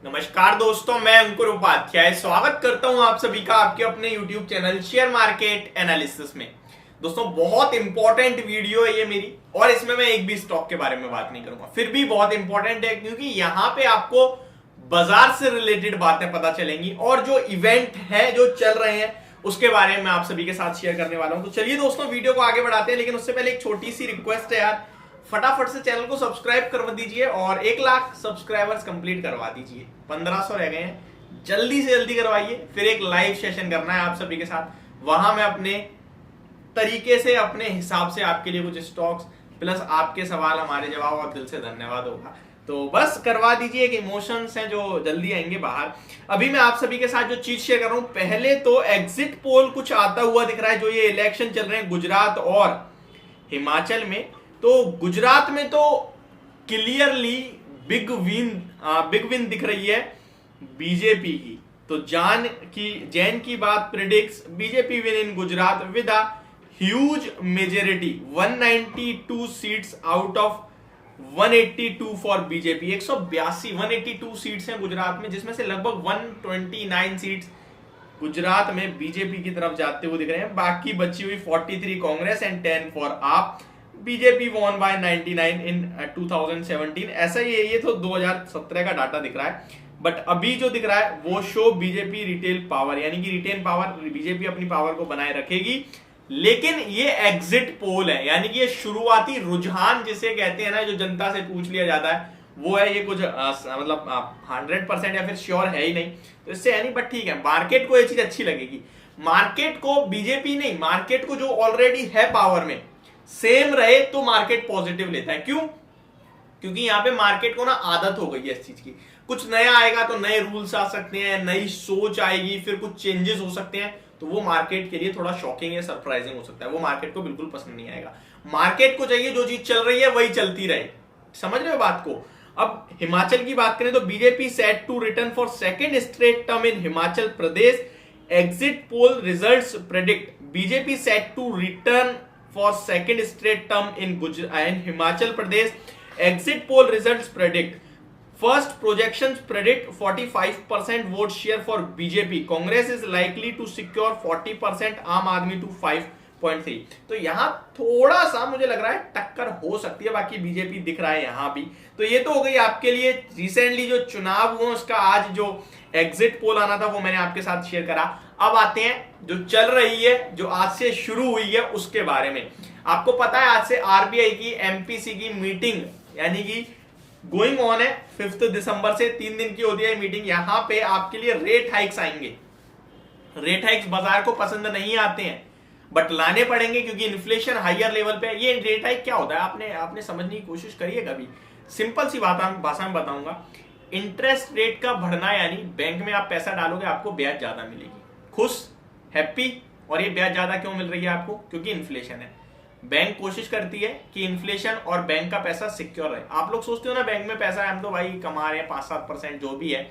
नमस्कार दोस्तों, मैं अंकुर उपाध्याय स्वागत करता हूं आप सभी का आपके अपने YouTube channel share market analysis में। दोस्तों, बहुत इंपॉर्टेंट वीडियो है ये मेरी, और इसमें मैं एक भी स्टॉक के बारे में बात नहीं करूंगा, फिर भी बहुत इंपॉर्टेंट है क्योंकि यहां पे आपको बाजार से रिलेटेड बातें पता चलेंगी और जो इवेंट है जो चल रहे हैं उसके बारे में आप सभी के साथ शेयर करने वाला हूं। तो चलिए दोस्तों, वीडियो को आगे बढ़ाते हैं, लेकिन उससे पहले एक छोटी सी रिक्वेस्ट है यार, फटाफट से चैनल को सब्सक्राइब करवा दीजिए और 1 लाख सब्सक्राइबर्स कंप्लीट करवा दीजिए। 1500 रह गए हैं, जल्दी से जल्दी करवाइए। फिर एक लाइव सेशन करना है आप सभी के साथ, वहां मैं अपने तरीके से अपने हिसाब से आपके लिए कुछ स्टॉक्स प्लस आपके सवाल हमारे जवाब, और दिल से धन्यवाद होगा। तो बस करवा दीजिए, एक इमोशंस हैं जो जल्दी आएंगे बाहर। अभी मैं आप सभी के साथ जो चीज शेयर कर रहा हूं, पहले तो एग्जिट पोल कुछ आता हुआ दिख रहा है, जो ये इलेक्शन चल रहे हैं गुजरात और हिमाचल में। तो गुजरात में तो क्लियरली बिग विन दिख रही है बीजेपी की। तो जैन की बात predicts BJP win in Gujarat with a huge majority, 192 seats out of 182 for BJP. 182 seats हैं गुजरात में, जिसमें से लगभग 129 सीट्स गुजरात में बीजेपी की तरफ जाते हुए दिख रहे हैं। बाकी बची हुई 43 कांग्रेस एंड 10 फॉर आप। बीजेपी वॉन बाय 99 इन 2017। ऐसा ही है, ये तो 2017 का डाटा दिख रहा है, बट अभी जो दिख रहा है वो शो बीजेपी रिटेल पावर, यानी कि रिटेल पावर, बीजेपी अपनी पावर को बनाए रखेगी। लेकिन ये एग्जिट पोल है, यानी कि ये शुरुआती रुझान जिसे कहते हैं ना, जो जनता से पूछ लिया जाता है, वो है। ये कुछ मतलब 100% या फिर श्योर है ही नहीं, तो इससे है नहीं, बट ठीक है, मार्केट को ये चीज अच्छी लगेगी। मार्केट को बीजेपी नहीं, मार्केट को जो ऑलरेडी है पावर में सेम रहे तो मार्केट पॉजिटिव लेता है। क्यों? क्योंकि यहां पे मार्केट को ना आदत हो गई है इस चीज की। कुछ नया आएगा तो नए रूल्स आ सकते हैं, नई सोच आएगी, फिर कुछ चेंजेस हो सकते हैं, तो वो मार्केट के लिए थोड़ा शॉकिंग या सरप्राइजिंग हो सकता है। वो मार्केट को बिल्कुल पसंद नहीं आएगा। मार्केट को चाहिए जो चीज चल रही है वही चलती रहे। समझ रहे हो बात को? अब हिमाचल की बात करें तो BJP set to return for second straight term in Himachal Pradesh. Exit poll results predict BJP set to return for second straight term in Himachal Pradesh. Exit poll results predict. First projections predict 45% vote share for BJP. Congress is likely to secure 40%, आम आदमी to 5.3. तो यहाँ थोड़ा सा मुझे लग रहा है टक्कर हो सकती है, बाकी बीजेपी दिख रहा है यहाँ भी। तो ये तो हो गई आपके लिए रिसेंटली जो चुनाव हुआ उसका आज जो एग्जिट पोल आना था वो मैंने आपके साथ शेयर करा। अब आते हैं जो चल रही है, जो आज से शुरू हुई है उसके बारे में। आपको पता है आज से आरबीआई की एमपीसी की मीटिंग यानी कि गोइंग ऑन है। 5 दिसंबर से 3 दिन की होती है मीटिंग। यहां पे आपके लिए रेट हाइक्स आएंगे। रेट हाइक्स बाजार को पसंद नहीं आते हैं, बट लाने पड़ेंगे क्योंकि इन्फ्लेशन हायर लेवल पे है। ये रेट हाइक क्या होता है आपने समझने की कोशिश करिए कभी। सिंपल सी भाषा में बताऊंगा। इंटरेस्ट रेट का बढ़ना, यानी बैंक में आप पैसा डालोगे आपको ब्याज ज्यादा मिलेगी। खुश, हैप्पी। और ये ब्याज ज्यादा क्यों मिल रही है आपको? क्योंकि इन्फ्लेशन है। बैंक कोशिश करती है कि इन्फ्लेशन और बैंक का पैसा सिक्योर रहे। आप लोग सोचते हो ना बैंक में पैसा है, हम तो भाई कमा रहे हैं 5-7% जो भी है,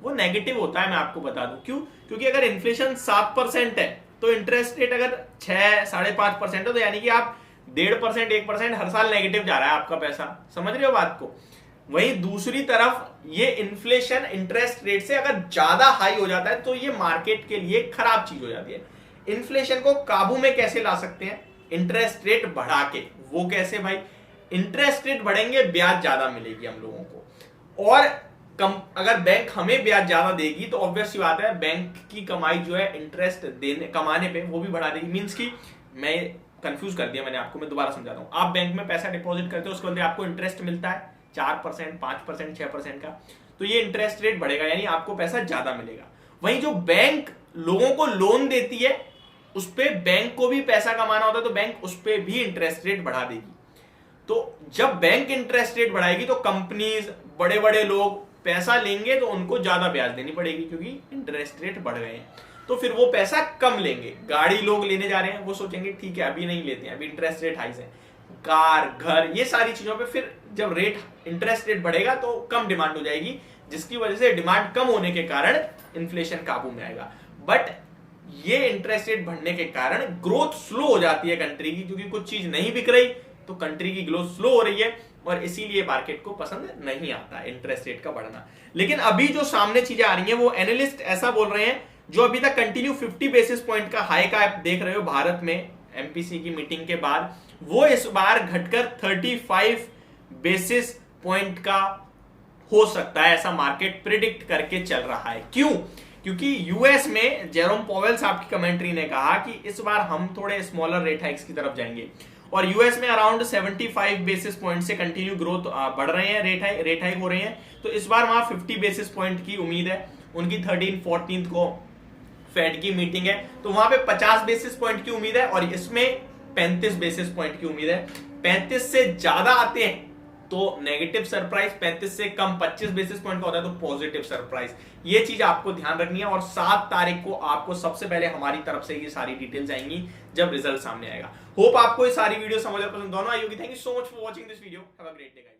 वो नेगेटिव होता है। मैं आपको बता दूं क्यों। क्योंकि अगर इन्फ्लेशन 7% है तो इंटरेस्ट रेट अगर 6-5.5% है, तो यानी कि आप 1.5%, 1% हर साल नेगेटिव जा रहा है आपका पैसा। समझ रहे हो बात को? वहीं दूसरी तरफ ये इन्फ्लेशन इंटरेस्ट रेट से अगर ज्यादा हाई हो जाता है तो ये मार्केट के लिए खराब चीज हो जाती है। इन्फ्लेशन को काबू में कैसे ला सकते हैं? इंटरेस्ट रेट बढ़ा के। वो कैसे भाई? इंटरेस्ट रेट बढ़ेंगे, ब्याज ज्यादा मिलेगी हम लोगों को, और अगर बैंक हमें ब्याज ज्यादा देगी तो ऑब्वियस सी बात है बैंक की कमाई जो है इंटरेस्ट कमाने पे वो भी बढ़ा देगी। मींस की मैं कंफ्यूज कर दिया मैंने आपको, मैं दोबारा समझाता हूं। आप बैंक में पैसा डिपॉजिट करते हो, उसके बदले आपको इंटरेस्ट मिलता है 4%, 5%, 6% का, तो ये इंटरेस्ट रेट बढ़ेगा, यानी आपको पैसा ज्यादा मिलेगा। वहीं जो बैंक लोगों को लोन देती है उस पे बैंक को भी पैसा कमाना होता है, तो बैंक उस पे भी इंटरेस्ट रेट बढ़ा देगी। तो जब बैंक इंटरेस्ट रेट बढ़ाएगी तो कंपनीज, बड़े बड़े लोग पैसा लेंगे तो उनको ज्यादा ब्याज देनी पड़ेगी क्योंकि इंटरेस्ट रेट बढ़ गए हैं। तो फिर वो पैसा कम लेंगे। गाड़ी लोग लेने जा रहे हैं, वो सोचेंगे ठीक है अभी नहीं लेते हैं, अभी इंटरेस्ट रेट हाई है। कार, घर, ये सारी चीजों पे फिर जब इंटरेस्ट रेट बढ़ेगा तो कम डिमांड हो जाएगी, जिसकी वजह से डिमांड कम होने के कारण इन्फ्लेशन काबू में आएगा। बट ये इंटरेस्ट रेट बढ़ने के कारण ग्रोथ स्लो हो जाती है कंट्री की, क्योंकि कुछ चीज नहीं बिक रही तो कंट्री की ग्रोथ स्लो हो रही है। और इसीलिए मार्केट को पसंद नहीं आता इंटरेस्ट रेट का बढ़ना। लेकिन अभी जो सामने चीजें आ रही हैं वो एनालिस्ट ऐसा बोल रहे हैं, जो अभी तक कंटिन्यू 50 बेसिस पॉइंट का हाई का आप देख रहे हो भारत में एमपीसी की मीटिंग के बाद, वो इस बार घटकर 35 बेसिस पॉइंट का हो सकता है, ऐसा मार्केट प्रिडिक्ट करके चल रहा है। क्यों? क्योंकि यूएस में जेरोम पॉवेल साहब की कमेंट्री ने कहा कि इस बार हम थोड़े स्मॉलर रेट हाइक्स की तरफ जाएंगे, और यूएस में अराउंड 75 बेसिस पॉइंट से कंटिन्यू ग्रोथ बढ़ रहे हैं, रेट हाइक हो रहे हैं। तो इस बार वहां 50 बेसिस पॉइंट की उम्मीद है। उनकी 13-14 को फेड की मीटिंग है, तो वहां पे 50 बेसिस पॉइंट की उम्मीद है, और इसमें 35 बेसिस पॉइंट की उम्मीद है। 35 से ज्यादा आते हैं तो नेगेटिव सरप्राइज, 35 से कम 25 बेसिस पॉइंट का होता है तो पॉजिटिव सरप्राइज। ये चीज आपको ध्यान रखनी है, और 7 तारीख को आपको सबसे पहले हमारी तरफ से ये सारी डिटेल्स आएंगी जब रिजल्ट सामने आएगा। होप आपको ये सारी वीडियो समझ और पसंद दोनों आई होगी। Thank you so much for watching this video. Have a great day guys.